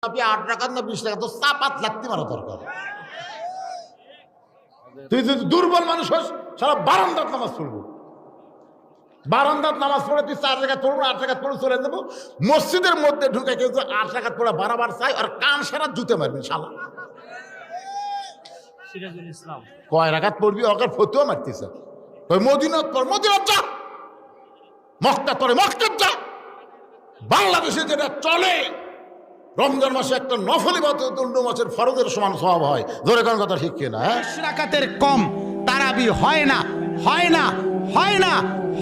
আপনি 8 রাকাত না 20 রাকাত তো চাপাত লাগতে মারা দরকার। তুই যদি দুর্বল মানুষ হস সারা বারান্দাত নামাজ পড়বো, বারান্দাত নামাজ পড়ে তুই 4 রাকাত পড়বো, 8 রাকাত পড়ে চলে যাবো। মসজিদের মধ্যে ঢুকে কেউ 8 রাকাত পড়া বারবার চাই আর কান সারা জুতে মারবি শালা। সিরাজুল ইসলাম কয় রাকাত পড়বি ওকে ফতুয়া মারতেছে। ওই মদিনাত পড়, মদিনাত যা, মক্কা তোরে মক্কা যা। বাংলাদেশে যেটা চলে রমজান মাসে একটা নফল ইবাদত অন্য মাসের ফরজের সমান সওয়াব হয়। ধরে কোন কথা ঠিক কিনা? হ্যাঁ, 10 রাকাতের কম তারাবি হয় না, হয় না, হয় না,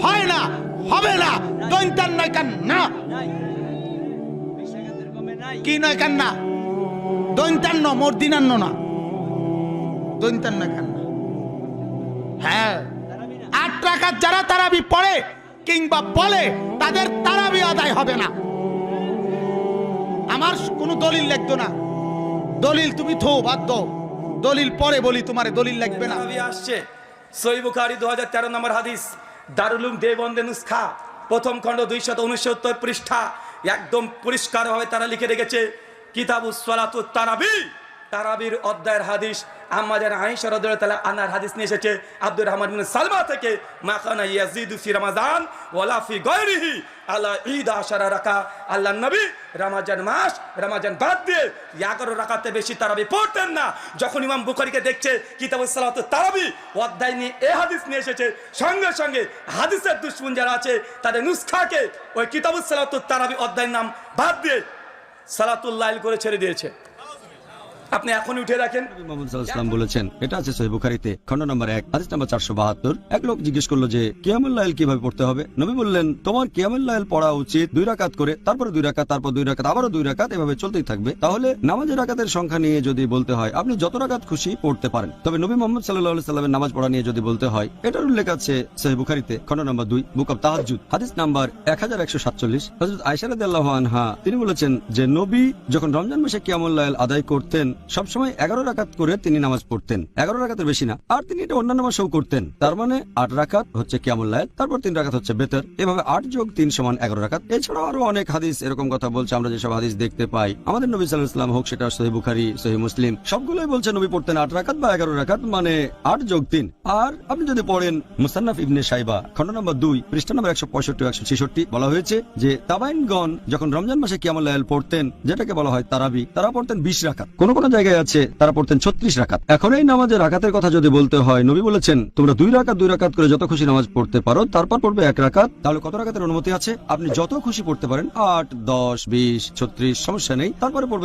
হয় না, হবে না। দৈন্তান নয় কান না, কি নয় কান না, দৈন্তান্ন মর্দিনান্ন না, দৈন্তান্ন কান না। হ্যাঁ, 8 রাকাত যারা তারাবি পড়ে কিংবা বলে তাদের তারাবি আদায় হবে না। আমার কোনো দলিল লাগতো না, দলিল তুমি থো বাদ দাও, দলিল পরে বলি, তোমারে দলিল লাগবে না। নবী আসছে সহিহ বুখারী 2013 নম্বর হাদিস, দারুল উলুম দেওবন্দে নুসখা প্রথম খণ্ড 269 পৃষ্ঠা, একদম পরিষ্কার ভাবে তারা লিখে রেখেছে কিতাবুস সালাতুত তারাবি, তারাবির অধ্যায়ের হাদিস। আম্মা জান আয়েশা রাদিয়াল্লাহু তাআলা আনহার হাদিস নিয়ে এসেছে আব্দুর রহমান ইবনে সালমা থেকে, মাকানা ইয়াজিদু ফি রমাজান ওয়ালা ফি গায়রিহি আলা 11 রাকা। আল্লাহর নবী রমজান মাস, রমজান বাদ দিয়ে 11 রাকাতে বেশি তারাবি পড়তেন না। যখন ইমাম বুখারীকে দেখছে কিতাবুস সালাতুত তারাবি অধ্যায় নিয়ে এই হাদিস নিয়ে এসেছে, সঙ্গে সঙ্গে হাদিসের দুশমন যারা আছে তাদের নুসখাকে ওই কিতাবুস সালাতুত তারাবি অধ্যায়ের নাম বাদ দিয়ে সালাতুল লাইল করে ছেড়ে দিয়েছে। আপনি এখন উঠে রাখেন। নবী মুহাম্মদ সাল্লাল্লাহু আলাইহি ওয়াসাল্লাম বলেছেন, এটা আছে সহিহ বুখারীতে খণ্ড নম্বর 1 হাদিস নম্বর 472। এক লোক জিজ্ঞেস করলো যে কিয়ামুল লাইল কিভাবে পড়তে হবে। নবী বললেন, তোমার কিয়ামুল লাইল পড়া উচিত 2 রাকাত করে, তারপর 2 রাকাত, তারপর 2 রাকাত, আবারও 2 রাকাত, এভাবে চলতেই থাকবে। তাহলে নামাজের রাকাতের সংখ্যা নিয়ে যদি বলতে হয় আপনি যত রাকাত খুশি পড়তে পারেন। তবে নবী মুহাম্মদ সাল্লাল্লাহু আলাইহি ওয়াসাল্লামের নামাজ পড়া নিয়ে যদি বলতে হয়, এটার উল্লেখ আছে সহিহ বুখারীতে খণ্ড নম্বর 2 বুক অব তাহাজ্জুদ হাদিস নাম্বার 1147। হযরত আয়েশা রাদিয়াল্লাহু আনহা তিনি বলেছেন যে নবী যখন রমজান মাসে কিয়ামুল লাইল আদায় করতেন সবসময় 11 রাকাত করে তিনি নামাজ পড়তেন, 11 রাকাতের বেশি না। আর তিনি এটা অন্যান্য মাসেও করতেন। তার মানে 8 রাকাত হচ্ছে কিয়ামুল লাইল, তারপর 3 রাকাত হচ্ছে বেতর, এভাবে 8 যোগ 3 সমান 11 রাকাত। এছাড়াও আরো অনেক হাদিস এরকম কথা বলছে। আমরা যেসব হাদিস দেখতে পাই আমাদের নবী সাল্লাল্লাহু আলাইহি ওয়াসাল্লাম হোক সেটা সহিহ বুখারী, সহিহ মুসলিম, সবগুলোই বলছে নবী পড়তেন 8 রাকাত বা 11 রাকাত, মানে 8 যোগ 3। আর আপনি যদি পড়েন মুসান্নাফ ইবনে শাইবা খণ্ড নম্বর 2 পৃষ্ঠা নম্বর 165 166 বলা হয়েছে যে তাবাইনগণ যখন রমজান মাসে কিয়ামুল লাইল পড়তেন, যেটাকে বলা হয় তারাবি, তারা পড়তেন 20 রাকাত। কোন কোন জায়গায় আছে তারা পড়তেন 36 রাকাত। এখন এই নামাজের রাকাতের কথা যদি বলতে হয়, নবী বলেছেন তোমরা 2 রাকাত করে যত খুশি নামাজ পড়তে পারো, তারপর পড়বে 1 রাকাত। তাহলে কত রাকাতের অনুমতি আছে? আপনি যত খুশি পড়তে পারেন, 8, 10, 20, 36 সমস্যা নেই। তারপরে পড়বেন